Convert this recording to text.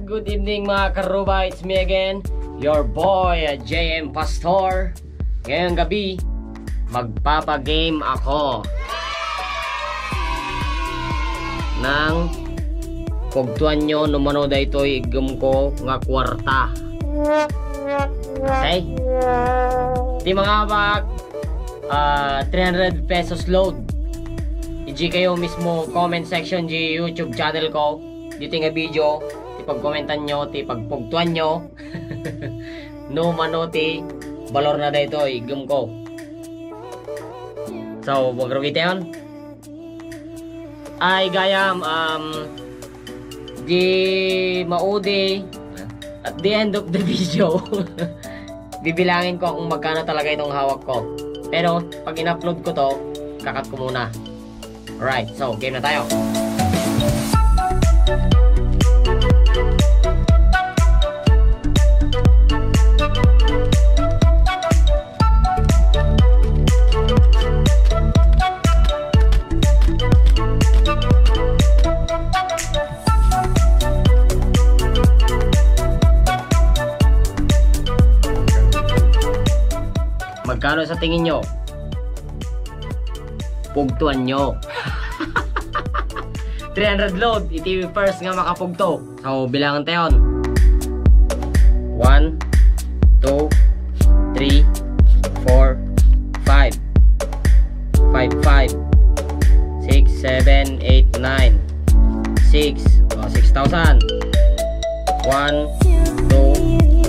Good evening mga karuba, it's me again, your boy JM Pastor. Ngayong gabi, magpapagame ako ng pugtuan nyo numano da ito igam ko nga kwarta. Okay? Di mga bag 300 pesos load. I-G kayo mismo comment section di YouTube channel ko. Dito nga video, ti pag-commentan nyo, ti pagpugtuan nyo. No mano ti balor na da ito igam ko. So, wag rugite yun. Ay gayam, di maudi at the end of the video bibilangin ko kung magkano talaga itong hawak ko. Pero pag in-upload ko to, kakat ko muna. Alright, so game na tayo. Magkano sa tingin nyo? Pugtuan nyo. 300 load. Iti first nga makapugto. So, bilangan tayo. 1, 2, 3, 4, 5. 5, 5. 6, 7, 8, 9. 6. Oh, 6,000. 1, 2,